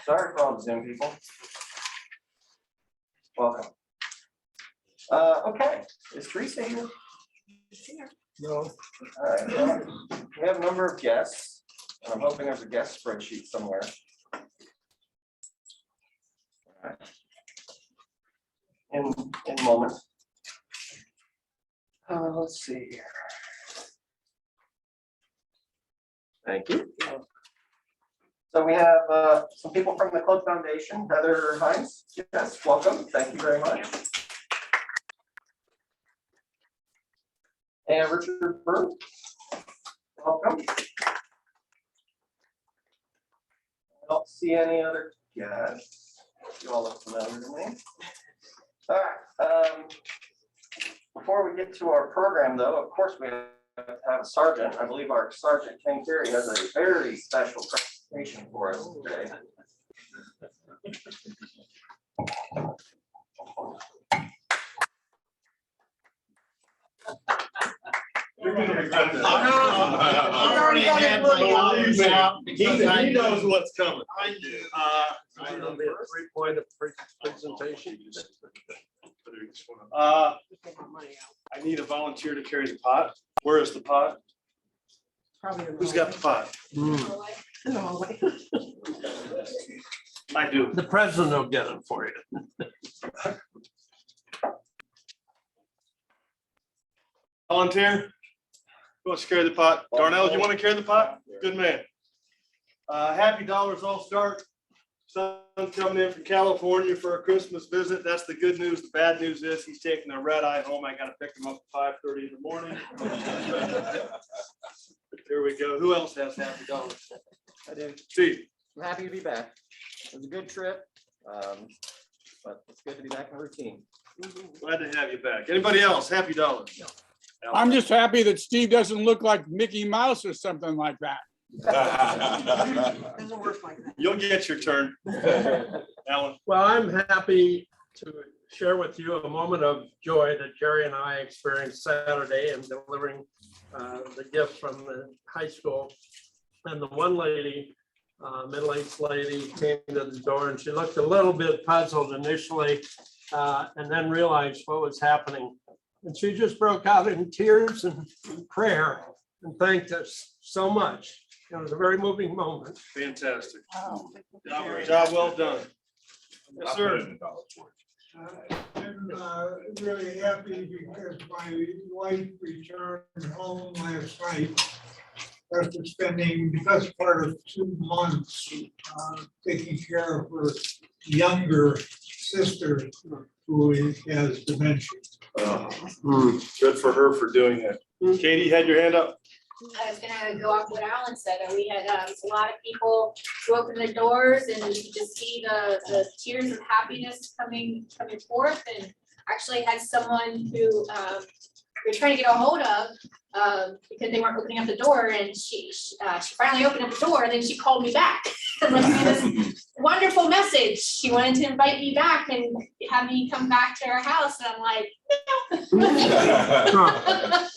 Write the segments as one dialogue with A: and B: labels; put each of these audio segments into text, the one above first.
A: Sorry for all the Zoom people. Welcome. Okay, is Teresa here?
B: No.
A: All right, well, we have a number of guests, and I'm hoping there's a guest spreadsheet somewhere. All right. In a moment. Let's see here. Thank you. So we have some people from the Club Foundation. Heather Hines, yes, welcome. Thank you very much. And Richard Burr, welcome. I don't see any other guests. You all look familiar to me. All right. Before we get to our program, though, of course, we have to have a sergeant. I believe our Sergeant Ken Carey has a very special presentation for us today.
C: You're gonna regret that.
D: I've already had my dollars out because
C: He knows what's coming.
D: I do.
B: It'll be a 3-point presentation.
C: I need a volunteer to carry the pot. Where is the pot? Who's got the pot? I do.
B: The president will get it for you.
C: Volunteer? Who wants to carry the pot? Darnell, do you want to carry the pot? Good man. Happy Dollars All Start. Son's coming in from California for a Christmas visit. That's the good news. The bad news is he's taking a red eye home. I got to pick him up at 5:30 in the morning. Here we go. Who else has Happy Dollars?
E: I do.
C: Steve.
E: I'm happy to be back. It was a good trip, but it's good to be back in routine.
C: Glad to have you back. Anybody else? Happy Dollars? No.
F: I'm just happy that Steve doesn't look like Mickey Mouse or something like that.
D: Doesn't work like that.
C: You'll get your turn. Alan.
B: Well, I'm happy to share with you a moment of joy that Jerry and I experienced Saturday in delivering the gift from the high school. And the one lady, middle-aged lady, came to the door and she looked a little bit puzzled initially and then realized what was happening. And she just broke out in tears and prayer and thanked us so much. It was a very moving moment.
C: Fantastic.
D: Wow.
C: Job well done. Yes, sir.
G: I'm really happy because my wife returned home last night after spending the best part of 2 months taking care of her younger sister who has dementia.
C: Good for her for doing that. Katie, you had your hand up.
H: I was gonna go off what Alan said, and we had a lot of people who opened the doors and you could just see the tears of happiness coming forth, and actually had someone who we were trying to get a hold of because they weren't opening up the door, and she finally opened up the door, and then she called me back and left me this wonderful message. She wanted to invite me back and have me come back to her house, and I'm like, no.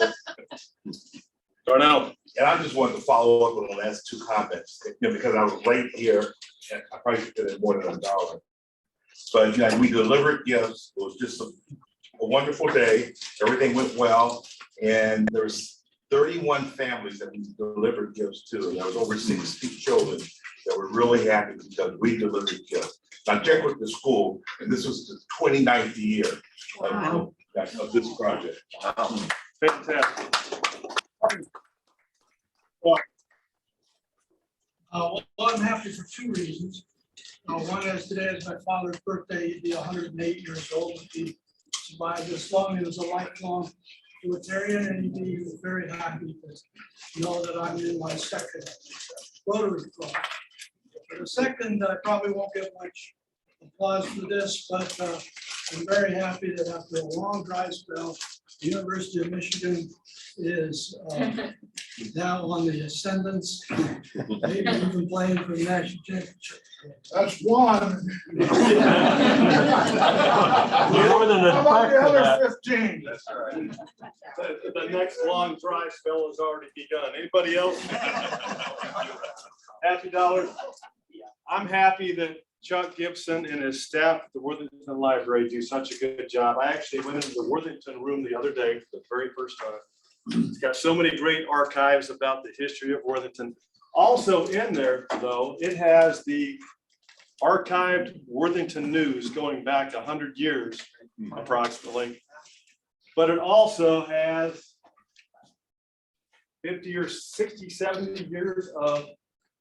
C: Darnell.
I: And I just wanted to follow up on the last 2 comments, because I was right here, and I probably could have more than $1. But we delivered gifts. It was just a wonderful day. Everything went well, and there's 31 families that we delivered gifts to. And there was over 60 children that were really happy because we delivered gifts. I checked with the school, and this was the 29th year of this project.
C: Wow. Fantastic.
G: Well, I'm happy for 2 reasons. One is today is my father's birthday. He'd be 108 years old. He survived this long. He was a lifelong Rotarian, and he'd be very happy to know that I'm in my second Rotary Club. For the second, I probably won't get much applause for this, but I'm very happy that after a long dry spell, the University of Michigan is now on the ascendance, maybe even playing for the national championship. That's one.
B: More than
G: How about the
B: a
G: other 15?
C: That's right. The next long dry spell has already begun. Anybody else? Happy Dollars. I'm happy that Chuck Gibson and his staff at the Worthington Library do such a good job. I actually went into the Worthington room the other day for the very first time. It's got so many great archives about the history of Worthington. Also in there, though, it has the archived Worthington news going back 100 years approximately. But it also has 50 or 60, 70 years of,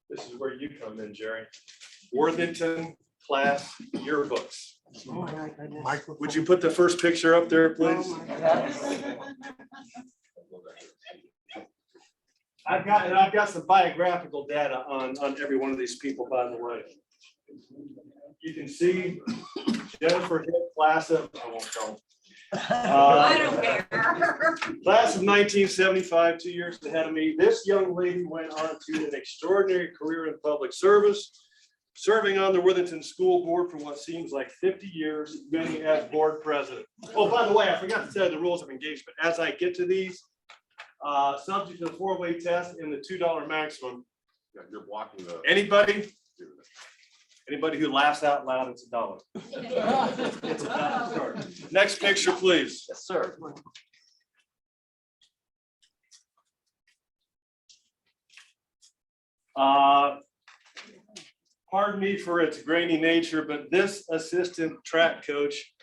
C: this is where you come in, Jerry, Worthington class yearbooks. Would you put the first picture up there, please? I've got some biographical data on every one of these people, by the way. You can see Jennifer Hill, class of, I won't tell.
H: I don't care.
C: Class of 1975, 2 years ahead of me. This young lady went on to an extraordinary career in public service, serving on the Worthington School Board for what seems like 50 years, being as board president. Oh, by the way, I forgot to tell you the rules of engagement. As I get to these, subject to the 4-way test and the $2 maximum.
I: Yeah, you're blocking the.
C: Anybody who laughs out loud, it's $1. It's about to start. Next picture, please.
E: Yes, sir.
C: Pardon me for its grainy nature, but this assistant track coach,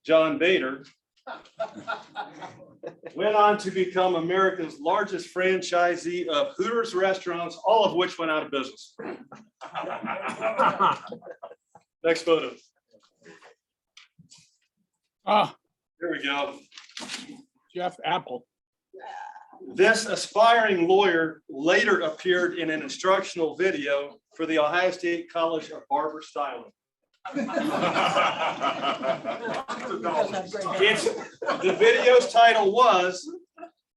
C: John Bader, went on to become America's largest franchisee of Hooters restaurants, all of which went out of business. Next photo.
F: Ah,
C: Here we go.
F: Jeff Apple.
C: This aspiring lawyer later appeared in an instructional video for the Ohio State College of Barber Styling. The video's title was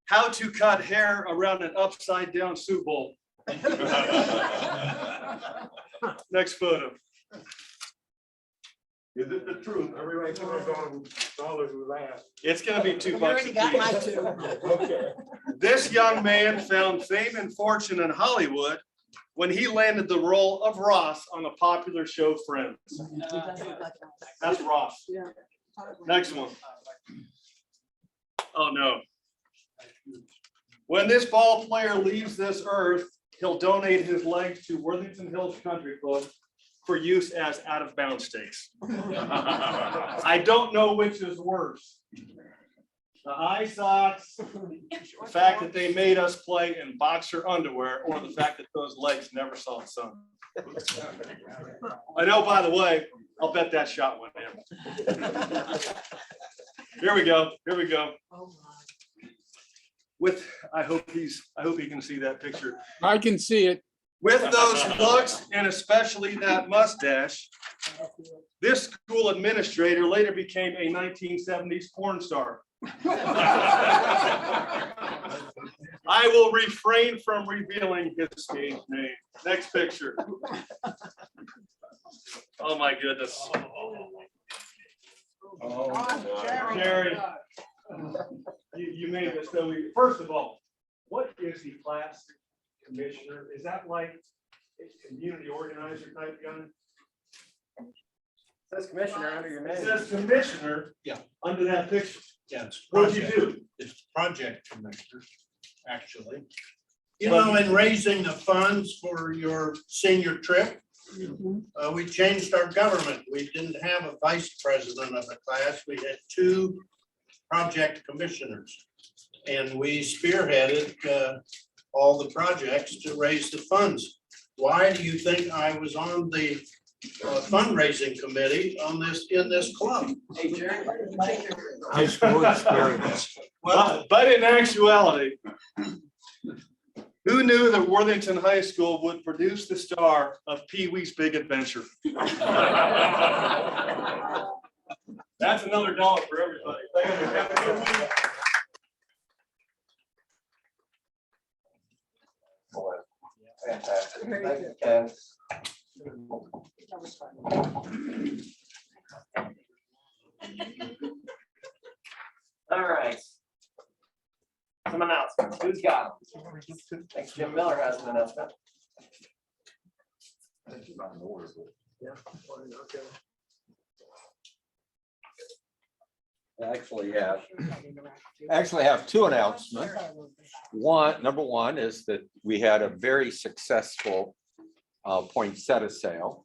C: "How to Cut Hair Around an Upside Down Soup Bowl." Next photo.
I: Is it the truth? Everybody's gonna go dollars with that.
C: It's gonna be $2
D: already got my
C: apiece.
D: two.
I: Okay.
C: This young man found fame and fortune in Hollywood when he landed the role of Ross on a popular show, Friends. That's Ross.
D: Yeah.
C: Next one. Oh, no. When this ball player leaves this earth, he'll donate his legs to Worthington Hills Country Club for use as out-of-bounds stakes. I don't know which is worse. The eye socks, the fact that they made us play in boxer underwear, or the fact that those legs never saw the sun. I know, by the way, I'll bet that shot went in. Here we go. Here we go. With, I hope he can see that picture.
F: I can see it.
C: With those looks and especially that mustache, this school administrator later became a 1970s porn star. I will refrain from revealing his stage name. Next picture. Oh my goodness. Jerry, you made this so easy. First of all, what is the class commissioner? Is that like a community organizer type guy?
E: Says commissioner under your
C: It
E: name.
C: says commissioner.
D: Yeah.
C: Under that picture.
D: Yeah, it's
C: What'd you
D: project,
C: do?
D: it's project commissioner, actually. You know, in raising the funds for your senior trip, we changed our government. We didn't have a vice president of the class. We had 2 project commissioners. And we spearheaded all the projects to raise the funds. Why do you think I was on the fundraising committee on this, in this club?
F: High school experience.
C: But in actuality, who knew that Worthington High School would produce the star of Pee-wee's Big Adventure? That's another $1 for everybody. Thank you. Have a good week.
A: Fantastic. Thank you, Ken. All right. Some announcements. Who's got them? Thanks. Jim Miller has an announcement.
J: not in order, but
B: Yeah. fine, okay.
J: actually have two announcements. Number one is that we had a very successful poinsettia sale.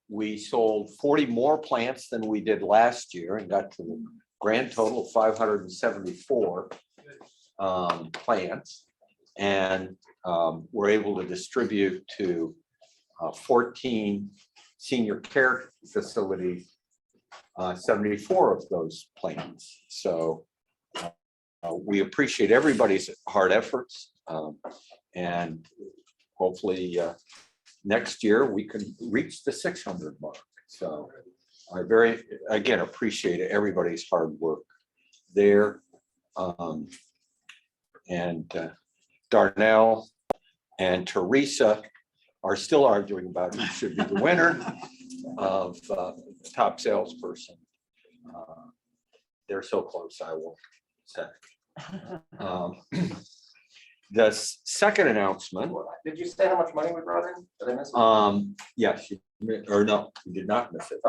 J: We sold 40 more plants than we did last year and got to the grand total of 574 plants. And we're able to distribute to 14 senior care facilities 74 of those plans. So we appreciate everybody's hard efforts. And hopefully next year we can reach the 600 mark. So I again, appreciate everybody's hard work there. And Darnell and Teresa are still arguing about who should be the winner of top salesperson. They're so close, I will say. The second announcement.
A: Did you say how much money we brought in? Did I miss it?
J: Yes, or no, you did not miss it.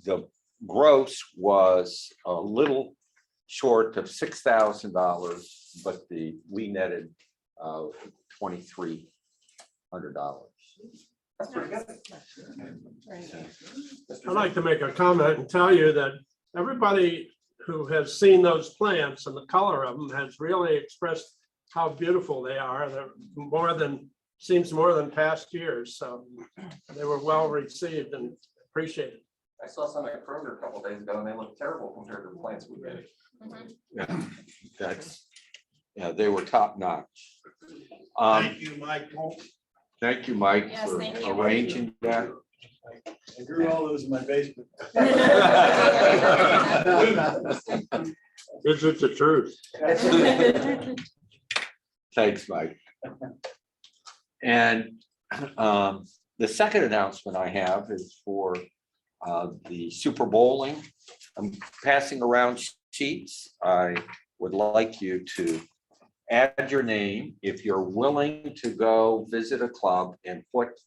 J: The gross was a little short of $6,000, but we netted $2,300.
A: That's pretty good.
B: I'd like to make a comment and tell you that everybody who has seen those plants and the color of them has really expressed how beautiful they are. They're seems more than past years. So they were well received and appreciated.
A: I saw some at Kroger a couple days ago and they look terrible compared to the plants we get.
J: Yeah, they were top notch.
D: Thank you, Mike.
J: Thank you, Mike,
H: Yes,
J: for
H: thank you.
J: arranging that.
C: I grew all those in my basement.
B: Is it the truth?
J: Thanks, Mike. And the second announcement I have is for the Super Bowling. I'm passing around sheets. I would like you to add your name if you're willing to go visit a club and what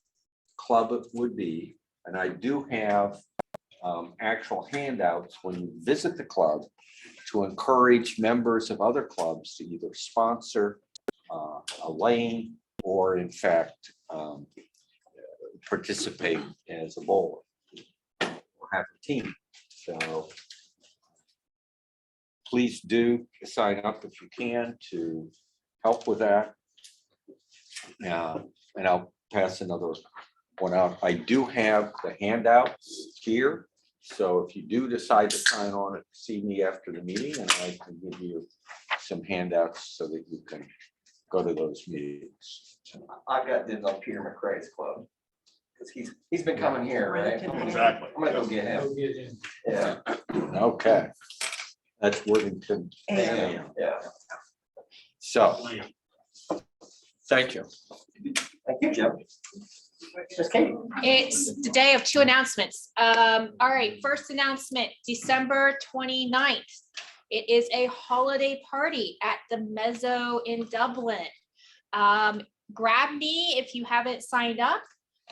J: club it would be. And I do have actual handouts when you visit the club to encourage members of other clubs to either sponsor a lane or in fact participate as a bowler or have a team. So please do sign up if you can to help with that. And I'll pass another one out. I do have the handouts here. So if you do decide to sign on it, see me after the meeting and I can give you some handouts so that you can go to those meetings.
A: I've got dibs on Peter McRae's club. Because he's been coming here, right?
C: Exactly.
A: I'm gonna go get him. Yeah.
J: Okay. That's Worthington.
A: Yeah.
J: So, thank you.
A: Thank you, Jim. Miss Kate.
H: It's the day of two announcements. All right, first announcement, December 29th. It is a holiday party at the Mezzo in Dublin. Grab me if you haven't signed up.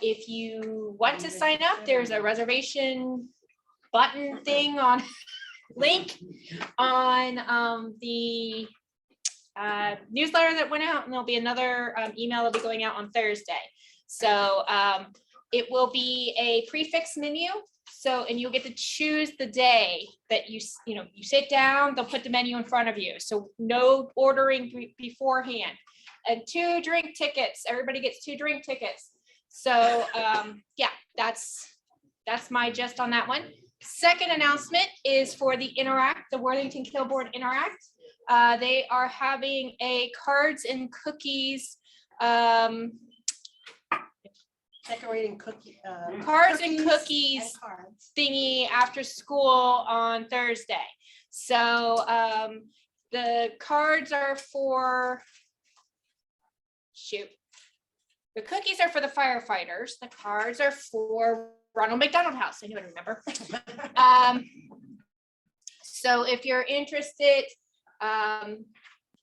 H: If you want to sign up, there's a reservation button thing on link on the newsletter that went out, and there'll be another email that'll be going out on Thursday. So it will be a prefix menu. So, and you'll get to choose the day that you sit down, they'll put the menu in front of you. So no ordering beforehand. And 2 drink tickets, everybody gets 2 drink tickets. So yeah, that's my gist on that one. Second announcement is for the Interact, the Worthington Killboard Interact. They are having a cards and cookies
K: decorating cookie.
H: Cards and cookies thingy after school on Thursday. So the cards are for, the cookies are for the firefighters. The cards are for Ronald McDonald House. I knew I'd remember. So if you're interested,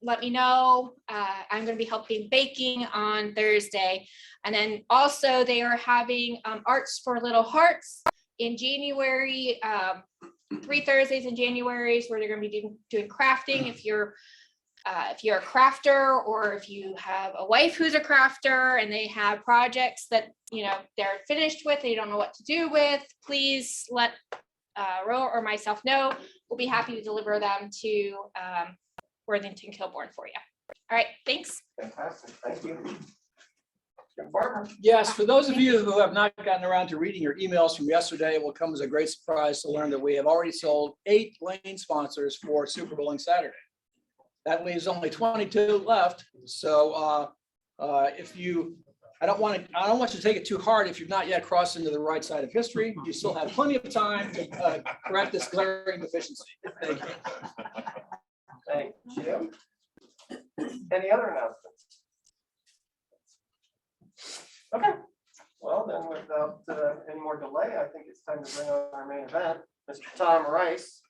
H: let me know. I'm gonna be helping baking on Thursday. And then also they are having Arts for Little Hearts in January, 3 Thursdays in January where they're gonna be doing crafting. If you're a crafter, or if you have a wife who's a crafter and they have projects that, you know, they're finished with, they don't know what to do with, please let Ro or myself know. We'll be happy to deliver them to Worthington, Kilbourne for you. All right, thanks.
A: Fantastic, thank you. Jim Farmer.
L: Yes, for those of you who have not gotten around to reading your emails from yesterday, it will come as a great surprise to learn that we have already sold 8 lane sponsors for Super Bowling Saturday. That leaves only 22 left. So if you, I don't want you to take it too hard if you've not yet crossed into the right side of history. You still have plenty of time to correct this glaring deficiency. Thank you.
A: Thank you, Jim. Any other announcements? Okay, well then without any more delay, I think it's time to bring on our main event. Mr. Tom Rice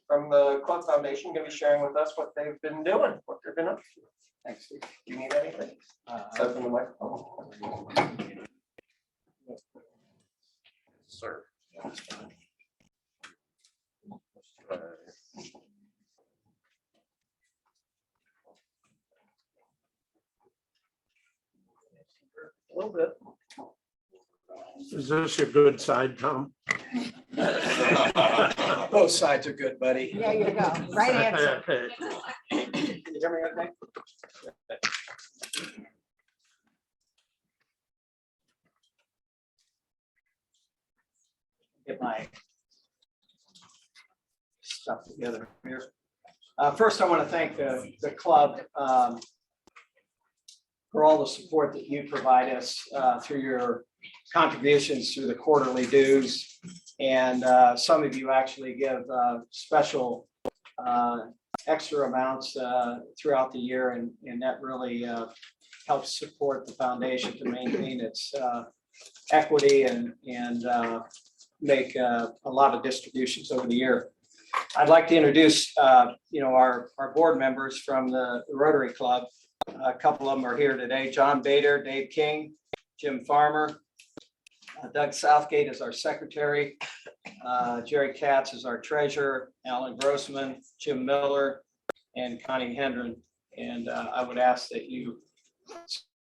A: from the Club Foundation going to be sharing with us what they've been doing, what they've been up to. Thanks, Steve. Do you need anything? Aside from the microphone. Sir. A little bit.
B: Is this your good side, Tom?
L: Both sides are good, buddy.
K: There you go. Right answer.
A: Can you hear me okay?
L: Get my stuff together here. First, I want to thank the club for all the support that you provide us through your contributions through the quarterly dues. And some of you actually give special extra amounts throughout the year, and that really helps support the foundation to maintain its equity and make a lot of distributions over the year. I'd like to introduce our board members from the Rotary Club. A couple of them are here today. John Bader, Dave King, Jim Farmer, Doug Southgate is our secretary, Jerry Katz is our treasurer, Alan Grossman, Jim Miller, and Connie Hendren. And I would ask that you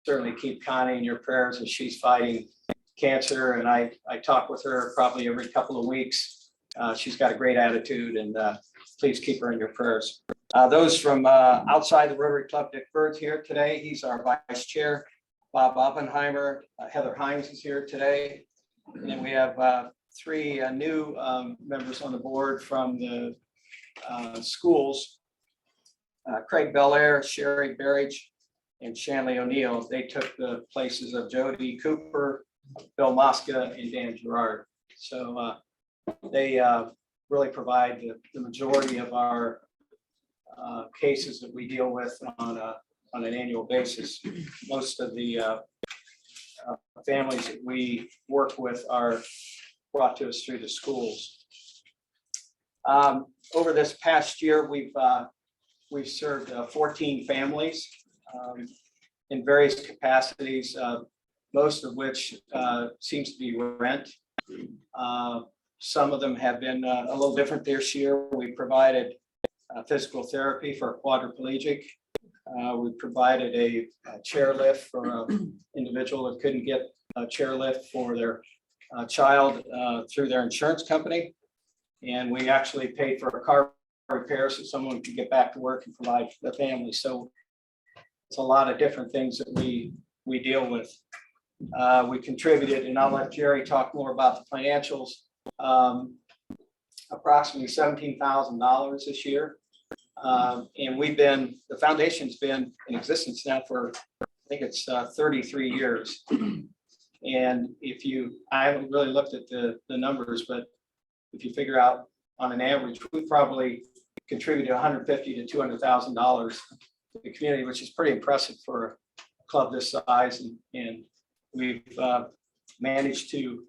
L: certainly keep Connie in your prayers as she's fighting cancer. And I talk with her probably every couple of weeks. She's got a great attitude, and please keep her in your prayers. Those from outside the Rotary Club, Dick Bird's here today. He's our vice chair. Bob Oppenheimer, Heather Hines is here today. And then we have 3 new members on the board from the schools. Craig Belair, Sherry Berridge, and Shanley O'Neill. They took the places of Jody Cooper, Bill Mosca, and Dan Gerard. So they really provide the majority of our cases that we deal with on an annual basis. Most of the families that we work with are brought to us through the schools. Over this past year, we've served 14 families in various capacities, most of which seems to be rent. Some of them have been a little different this year. We provided physical therapy for a quadriplegic. We provided a chairlift for an individual that couldn't get a chairlift for their child through their insurance company. And we actually paid for a car repair so someone could get back to work and provide for the family. So it's a lot of different things that we deal with. We contributed, and I'll let Jerry talk more about the financials, approximately $17,000 this year. And the foundation's been in existence now for, I think it's 33 years. And I haven't really looked at the numbers, but if you figure out on an average, we probably contributed $150,000 to $200,000 to the community, which is pretty impressive for a club this size. And we've managed to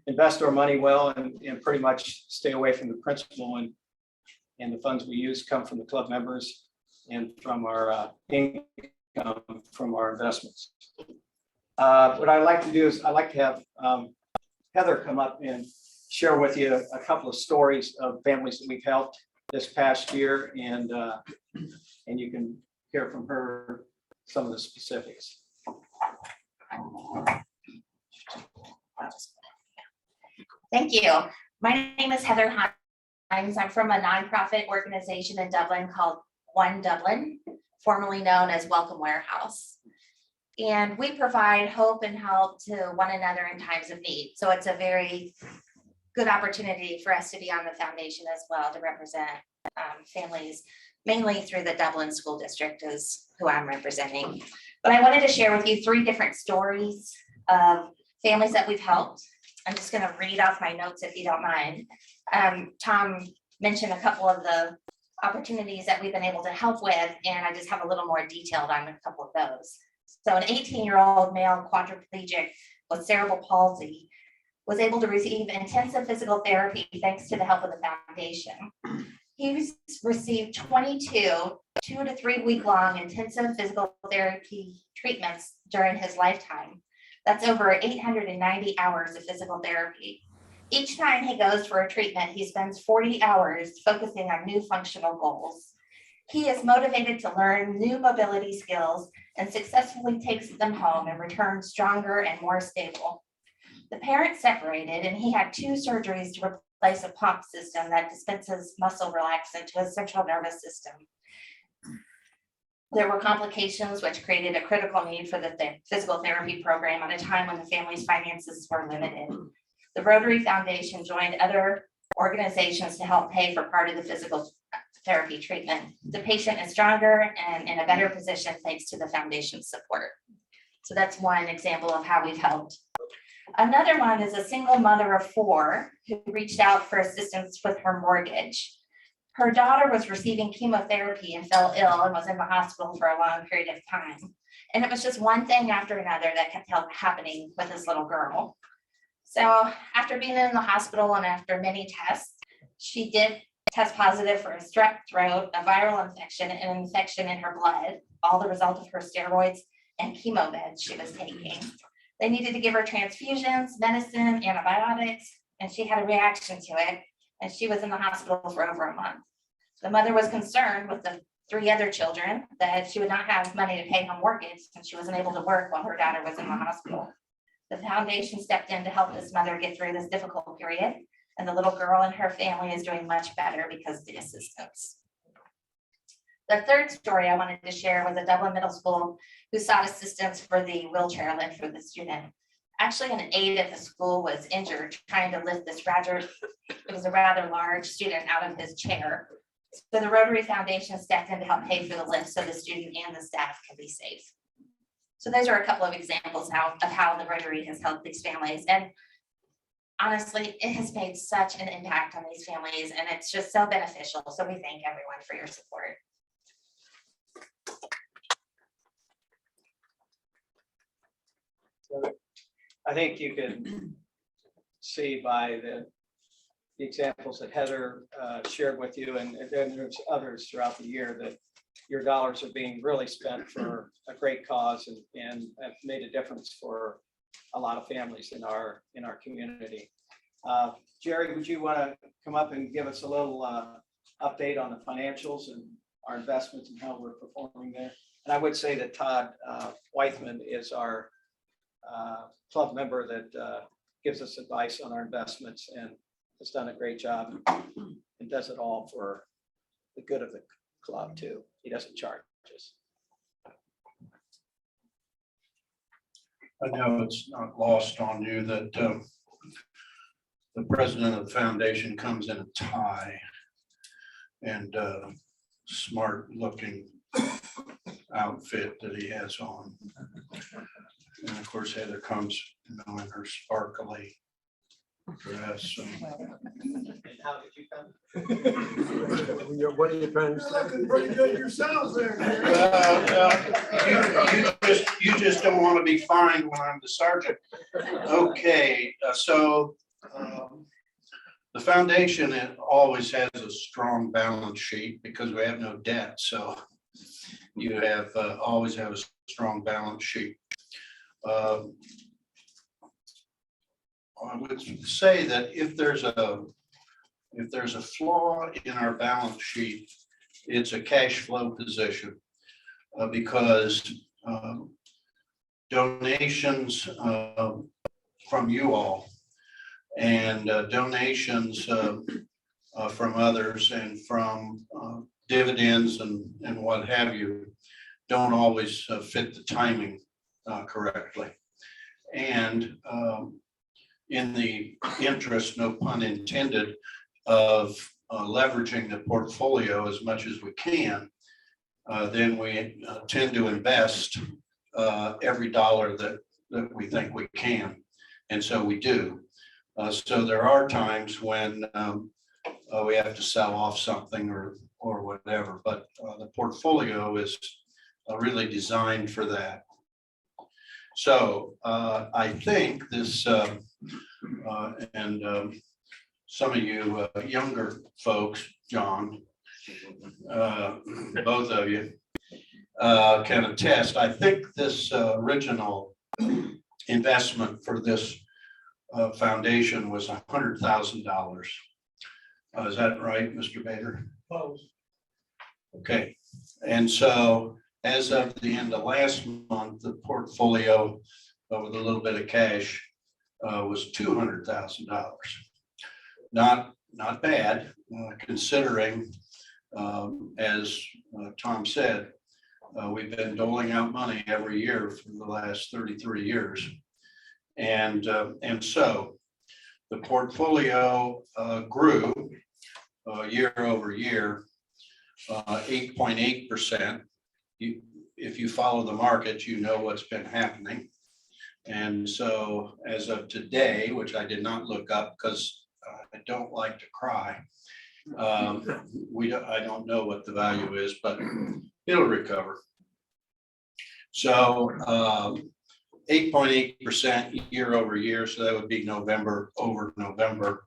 L: invest our money well and pretty much stay away from the principal, and the funds we use come from the club members. and from our income from our investments. What I like to do is I like to have Heather come up and share with you a couple of stories of families that we've helped this past year, and you can hear from her some of the specifics.
M: Thank you. My name is Heather Hines. I'm from a nonprofit organization in Dublin called One Dublin, formerly known as Welcome Warehouse. And we provide hope and help to one another in times of need. So it's a very good opportunity for us to be on the foundation as well to represent families, mainly through the Dublin School District is who I'm representing. But I wanted to share with you 3 different stories of families that we've helped. I'm just going to read off my notes if you don't mind. Tom mentioned a couple of the opportunities that we've been able to help with, and I just have a little more detailed on a couple of those. So an 18-year-old male quadriplegic with cerebral palsy was able to receive intensive physical therapy thanks to the help of the foundation. He received 22 2 to 3 week long intensive physical therapy treatments during his lifetime. That's over 890 hours of physical therapy. Each time he goes for a treatment, he spends 40 hours focusing on new functional goals. He is motivated to learn new mobility skills and successfully takes them home and returns stronger and more stable. The parents separated and he had 2 surgeries to replace a pump system that dispenses muscle relaxant to his central nervous system. There were complications which created a critical need for the physical therapy program at a time when the family's finances were limited. The Rotary Foundation joined other organizations to help pay for part of the physical therapy treatment. The patient is stronger and in a better position thanks to the foundation's support. So that's one example of how we've helped. Another one is a single mother of 4 who reached out for assistance with her mortgage. Her daughter was receiving chemotherapy and fell ill and was in the hospital for a long period of time. And it was just one thing after another that kept happening with this little girl. So after being in the hospital and after many tests, she did test positive for a strep throat, a viral infection, and an infection in her blood, all the result of her steroids and chemo meds she was taking. They needed to give her transfusions, medicine, antibiotics, and she had a reaction to it. And she was in the hospital for over a month. The mother was concerned with the 3 other children that she would not have money to pay her mortgage since she wasn't able to work while her daughter was in the hospital. The foundation stepped in to help this mother get through this difficult period, and the little girl and her family is doing much better because of the assistance. The third story I wanted to share was a Dublin middle school who sought assistance for the wheelchair lift for the student. Actually, an aide at the school was injured trying to lift this it was a rather large student out of his chair. So the Rotary Foundation stepped in to help pay for the lift so the student and the staff can be safe. So those are a couple of examples of how the Rotary has helped these families. And honestly, it has made such an impact on these families and it's just so beneficial. So we thank everyone for your support.
L: I think you can see by the examples that Heather shared with you, and then there's others throughout the year, that your dollars are being really spent for a great cause and have made a difference for a lot of families in our community. Jerry, would you want to come up and give us a little update on the financials and our investments and how we're performing there? And I would say that Todd Weithman is our club member that gives us advice on our investments and has done a great job and does it all for the good of the club too. He doesn't charge us.
D: I know it's not lost on you that the president of the foundation comes in a tie and smart looking outfit that he has on. And of course, Heather comes, in her sparkly dress. So.
L: And how did you come?
B: What are you trying to say?
D: Looking pretty good yourselves there. You just don't want to be fined when I'm the sergeant. Okay, so the foundation always has a strong balance sheet because we have no debt. So you have always have a strong balance sheet. I would say that if there's a flaw in our balance sheet, it's a cash flow position because donations from you all and donations from others and from dividends and what have you don't always fit the timing correctly. And in the interest, no pun intended, of leveraging the portfolio as much as we can, then we tend to invest every dollar that we think we can. And so we do. So there are times when we have to sell off something or whatever, but the portfolio is really designed for that. So I think this, and some of you younger folks, John, both of you can attest, I think this original investment for this foundation was $100,000. Is that right, Mr. Bader?
G: Close.
D: Okay, and so as of the end of last month, the portfolio with a little bit of cash was $200,000. Not bad, considering, as Tom said, we've been doling out money every year for the last 33 years. And so the portfolio grew year over year, 8.8%. If you follow the market, you know what's been happening. And so as of today, which I did not look up because I don't like to cry, I don't know what the value is, but it'll recover. So 8.8% year over year. So that would be November over November.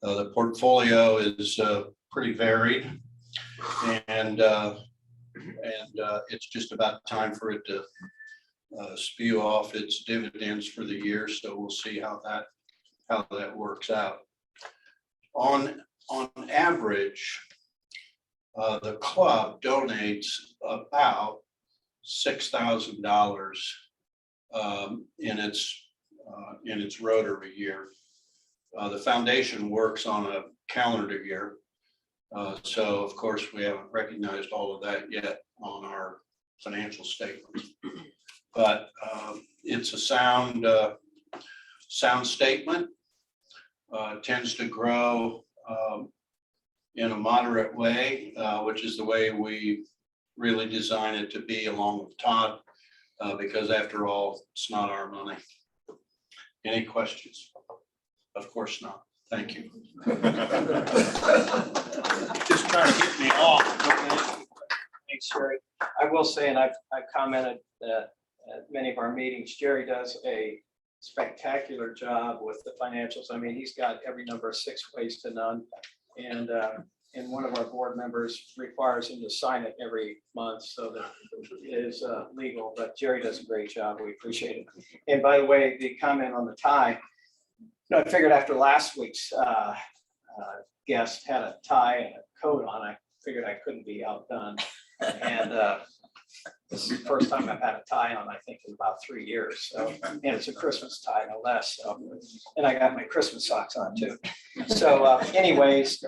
D: The portfolio is pretty varied, and it's just about time for it to spew off its dividends for the year. So we'll see how that works out. On average, the club donates about $6,000 in its Rotary year. The foundation works on a calendar year. So of course, we haven't recognized all of that yet on our financial statements. But it's a sound statement. Tends to grow in a moderate way, which is the way we really design it to be, along with Todd, because after all, it's not our money. Any questions? Of course not. Thank you.
L: Just trying to get me off. Thanks, Jerry. I will say, and I've commented at many of our meetings, Jerry does a spectacular job with the financials. I mean, he's got every number 6 ways to none. And one of our board members requires him to sign it every month so that it is legal, but Jerry does a great job. We appreciate it. And by the way, the comment on the tie, I figured after last week's guest had a tie and a coat on, I figured I couldn't be outdone. And this is the first time I've had a tie on, I think, in about 3 years. So, and it's a Christmas tie, no less. So, and I got my Christmas socks on too. So anyways,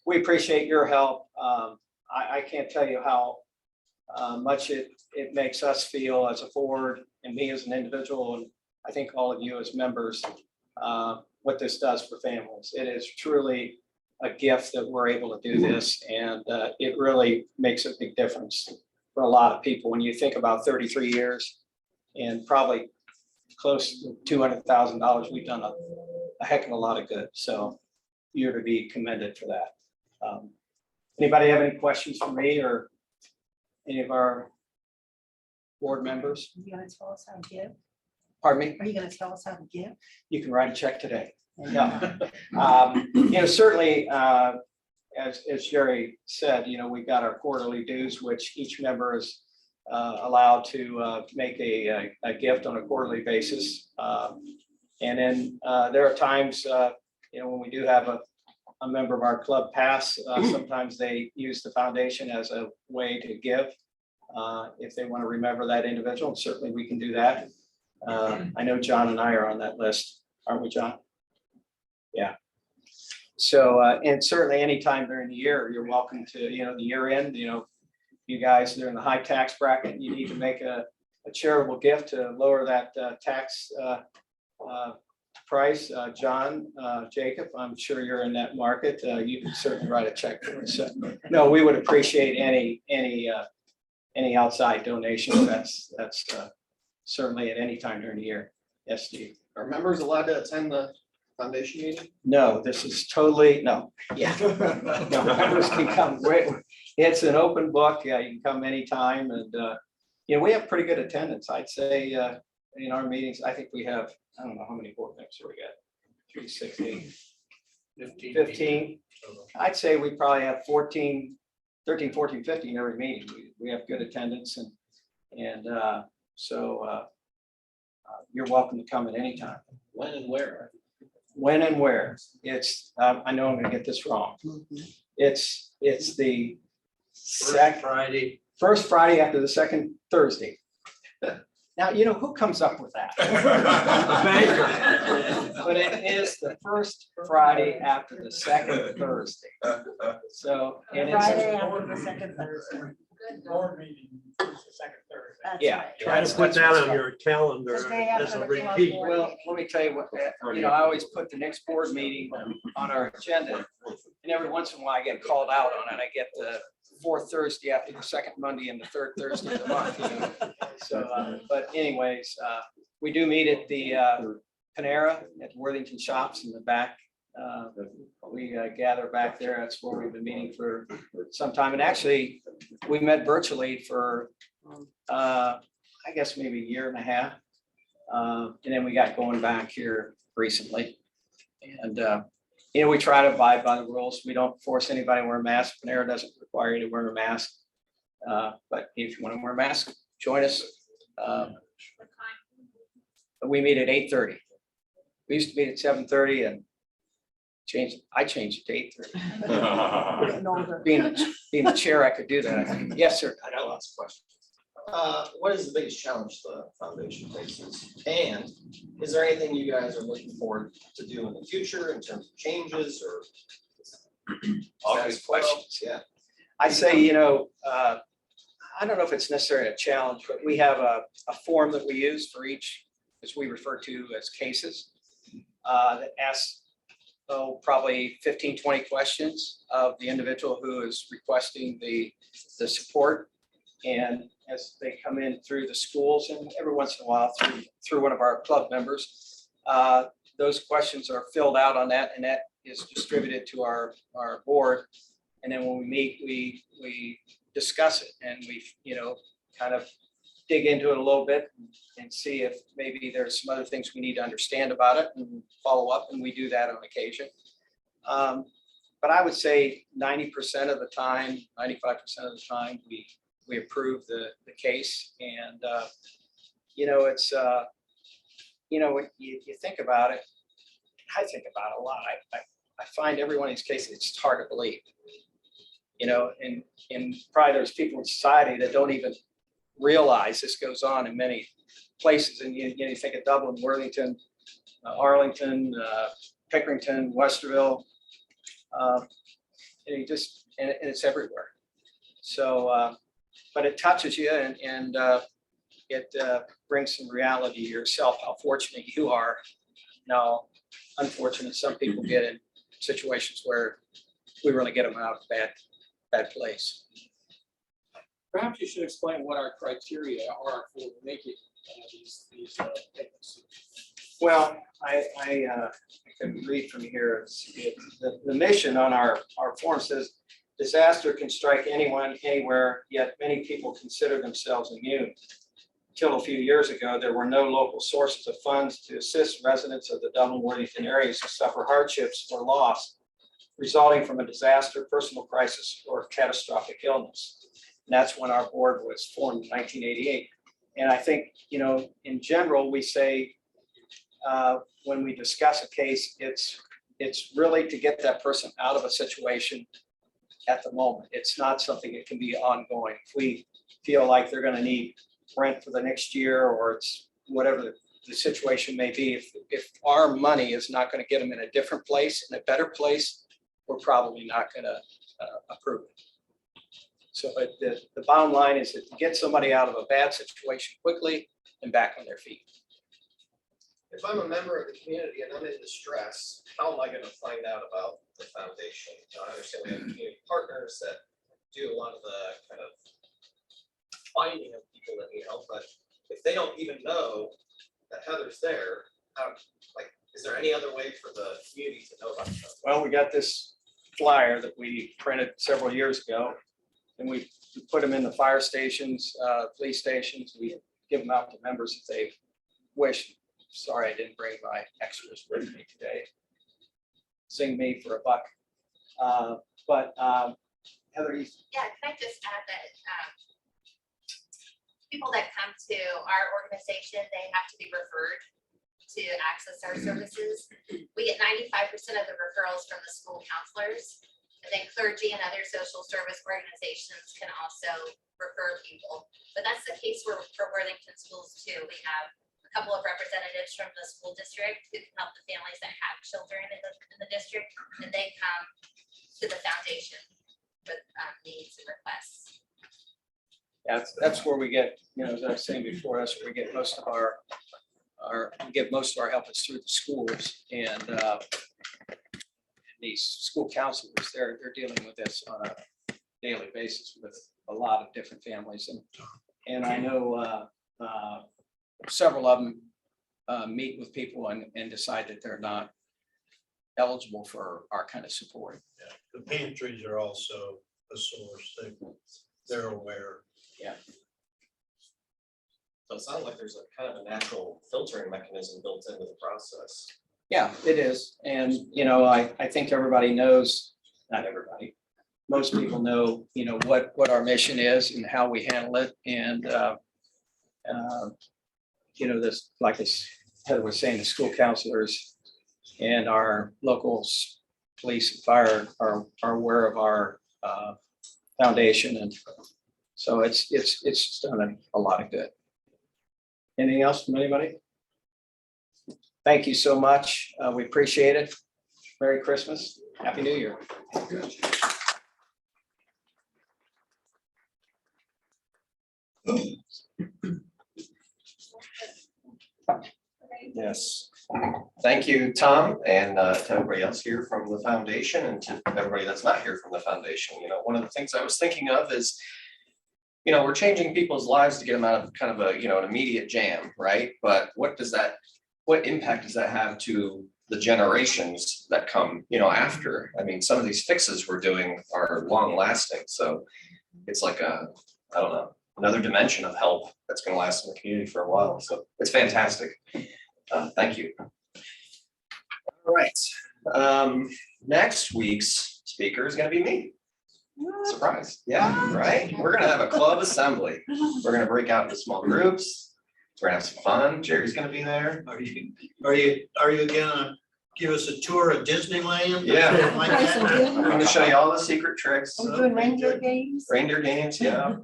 L: we appreciate your help. I can't tell you how much it makes us feel as a board and me as an individual, and I think all of you as members, what this does for families. It is truly a gift that we're able to do this, and it really makes a big difference for a lot of people. When you think about 33 years and probably close to $200,000, we've done a heck of a lot of good. So you're to be commended for that. Anybody have any questions for me or any of our board members?
K: Are you gonna tell us how to give?
L: Pardon me?
K: Are you gonna tell us how to give?
L: You can write a check today. Yeah. Certainly, as Jerry said, we've got our quarterly dues, which each member is allowed to make a gift on a quarterly basis. And then there are times, when we do have a member of our club pass, sometimes they use the foundation as a way to give. If they want to remember that individual, certainly we can do that. I know John and I are on that list, aren't we, John? Yeah. So, and certainly anytime during the year, you're welcome to, the year end, you guys that are in the high tax bracket, you need to make a charitable gift to lower that tax price. John, Jacob, I'm sure you're in that market. You can certainly write a check for us. No, we would appreciate any outside donations. That's certainly at any time during the year. Yes, Steve.
E: Are members allowed to attend the foundation meeting?
L: No, this is totally, no, yeah. No, members can come, it's an open book, yeah, you can come anytime, and, we have pretty good attendance, I'd say, in our meetings, I think we have, I don't know how many board members we got, 3, 6, 8, 15. I'd say we probably have 13, 14, 15 every meeting, we have good attendance, and so you're welcome to come at any time.
E: When and where?
L: When and where? It's, I know I'm gonna get this wrong. It's the first Friday after the second Thursday. Now, who comes up with that? But it is the first Friday after the second Thursday. So, and
K: Friday
L: it's,
K: after the second Thursday.
G: Board meeting is the second Thursday.
K: That's
L: Yeah.
K: right.
B: Try to put that on your calendar
K: The day
B: as
K: after
B: a
K: the club
B: repeat.
K: board.
L: well, let me tell you what, I always put the next board meeting on our agenda. And every once in a while I get called out on it. I get the fourth Thursday after the second Monday and the third Thursday of the month. So, but anyways, we do meet at the Panera at Worthington Shops in the back. We gather back there. That's where we've been meeting for some time. And actually, we met virtually for, I guess, maybe a year and a half. And then we got going back here recently. And, we try to abide by the rules. We don't force anybody to wear a mask. Panera doesn't require you to wear a mask. But if you want to wear a mask, join us. We meet at 8:30. We used to meet at 7:30 and I changed it to 8:30. Being the chair, I could do that. I think. Yes, sir.
E: I got lots of questions. What is the biggest challenge the foundation faces? And is there anything you guys are looking forward to do in the future in terms of changes or?
L: All good questions.
E: Yeah.
L: I say, I don't know if it's necessarily a challenge, but we have a form that we use for each, as we refer to as cases, that asks, probably 15, 20 questions of the individual who is requesting the support. And as they come in through the schools and every once in a while through one of our club members, those questions are filled out on that, and that is distributed to our board. And then when we meet, we discuss it, and we, kind of dig into it a little bit and see if maybe there's some other things we need to understand about it and follow up, and we do that on occasion. But I would say 90% of the time, 95% of the time, we approve the case. And, it's, when you think about it, I think about it a lot. I find every one of these cases, it's hard to believe, and probably there's people in society that don't even realize this goes on in many places. And you think of Dublin, Worthington, Arlington, Pickerington, Westerville, and it's everywhere. So, but it touches you, and it brings some reality to yourself, how fortunate you are. Now, unfortunate, some people get in situations where we really get them out of a bad place.
N: Perhaps you should explain what our criteria are for making these payments.
L: Well, I can read from here. The mission on our form says, disaster can strike anyone, anywhere, yet many people consider themselves immune. Until a few years ago, there were no local sources of funds to assist residents of the Dublin Worthington areas who suffer hardships or loss resulting from a disaster, personal crisis, or catastrophic illness. And that's when our board was formed in 1988. And I think, you know, in general, we say, when we discuss a case, it's really to get that person out of a situation at the moment. It's not something that can be ongoing. If we feel like they're gonna need rent for the next year, or it's whatever the situation may be, if our money is not gonna get them in a different place, in a better place, we're probably not gonna approve it. So the bottom line is to get somebody out of a bad situation quickly and back on their feet.
E: If I'm a member of the community and I'm in distress, how am I gonna find out about the foundation? I understand we have community partners that do a lot of the kind of finding of people that need help, but if they don't even know that Heather's there, is there any other way for the community to know about that?
L: Well, we got this flyer that we printed several years ago, and we put them in the fire stations, police stations. We give them out to members if they wish. Sorry, I didn't bring my extras with me today. Sing me for a buck. But Heather,
M: Yeah, can I just add that people that come to our organization, they have to be referred to access our services. We get 95% of the referrals from the school counselors, and then clergy and other social service organizations can also refer people. But that's the case for Worthington schools too. We have a couple of representatives from the school district who can help the families that have children in the district, and they come to the foundation with needs and requests.
L: that's where we get, you know, as I was saying before, that's where we get most of our help is through the schools, and these school counselors, they're dealing with this on a daily basis with a lot of different families, and I know several of them meet with people and decide that they're not eligible for our kind of support.
D: Yeah, the pantries are also a source. They're aware.
L: Yeah.
E: So it sounds like there's a kind of a natural filtering mechanism built into the process.
L: Yeah, it is. And, you know, I think everybody knows, not everybody, most people know, you know, what our mission is and how we handle it. And, you know, this, like Heather was saying, the school counselors and our local police and fire are aware of our foundation. And so it's done a lot of good. Anything else from anybody? Thank you so much. We appreciate it. Merry Christmas. Happy New Year.
E: Yes. Thank you, Tom, and to everybody else here from the foundation, and to everybody that's not here from the foundation. You know, one of the things I was thinking of is, you know, we're changing people's lives to get them out of kind of a, you know, an immediate jam, right? But what impact does that have to the generations that come, you know, after? I mean, some of these fixes we're doing are long lasting. So it's like I don't know, another dimension of help that's going to last in the community for a while. So it's fantastic. Thank you. All right. Next week's speaker is going to be me. Surprise. Yeah, right. We're going to have a club assembly. We're going to break out into small groups. We're going to have some fun. Jerry's going to be there.
D: Are you gonna give us a tour of Disneyland?
E: Yeah.
D: Like that?
E: I'm going to show you all the secret tricks.
K: Are we doing reindeer games?
E: Reindeer games, yeah,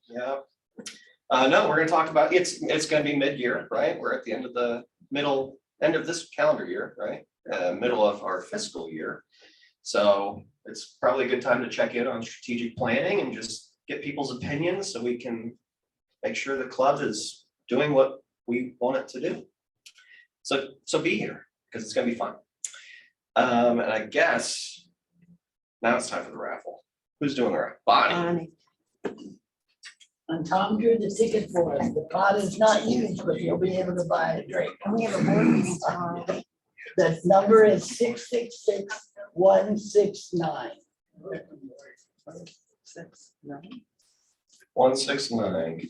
E: yeah. No, we're gonna talk about, it's gonna be mid-year, right? We're at the end of this calendar year, right? Middle of our fiscal year. So it's probably a good time to check in on strategic planning and just get people's opinions so we can make sure the club is doing what we want it to do. So be here, because it's gonna be fun. And I guess now it's time for the raffle. Who's doing the raffle? Bonnie.
K: And Tom drew the ticket for us. The pot is not used, but you'll be able to buy a drink. And we have a board meeting tomorrow. The number is 666-169.
E: 169.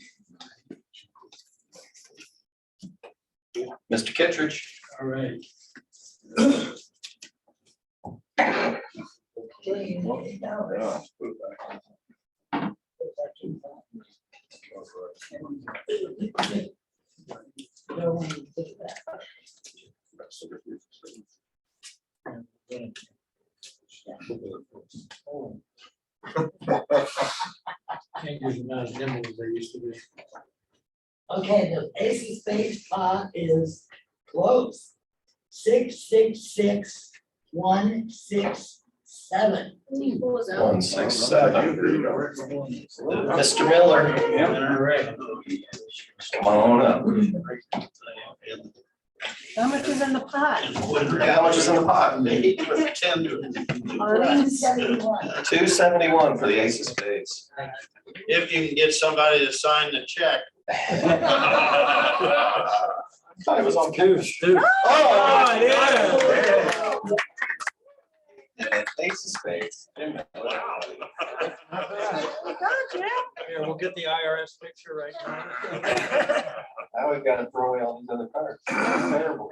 E: Mr. Kittredge.
D: All right.
N: Fingers are not as nimble as they used to be.
K: Okay, the ace of spades pot is close. 666-167.
E: 167. Mr. Miller. Come on up.
K: How much is in the pot?
E: Yeah, how much is in the pot?
K: 271.
E: 271 for the ace of spades.
D: If you can get somebody to sign the check.
E: Thought it was on Couch.
B: Oh, yeah.
E: Ace of spades.
L: Here, we'll get the IRS picture right now.
E: Now we've got to throw away all these other cards. Terrible.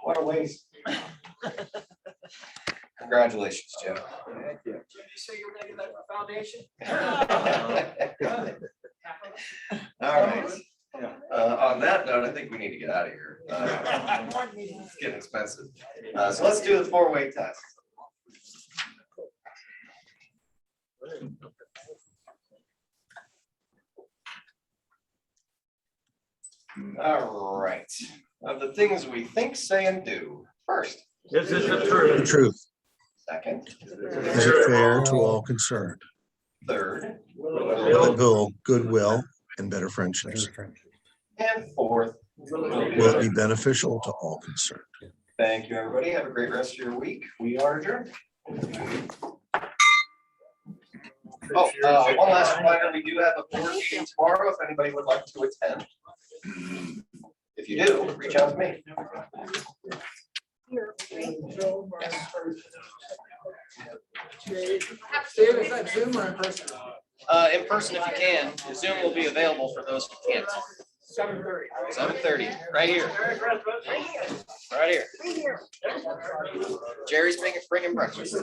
E: What a waste. Congratulations, Jeff.
L: Thank you. Did you say you were gonna get that foundation?
E: All right. On that note, I think we need to get out of here. It's getting expensive. So let's do the four-way test. All right. Of the things we think, say, and do. First.
B: Is this the truth?
O: The truth.
E: Second.
O: Is it fair to all concerned?
E: Third.
O: Will goodwill and better friendships?
E: And fourth.
O: Will it be beneficial to all concerned?
E: Thank you, everybody. Have a great rest of your week. We are adjourned. Oh, one last reminder, we do have a board meeting tomorrow if anybody would like to attend. If you do, reach out to me.
L: Steve, is that Zoom or in person?
E: In person if you can. Zoom will be available for those who can't.
L: 7:30.
E: 7:30, right here. Right here. Jerry's bringing breakfast.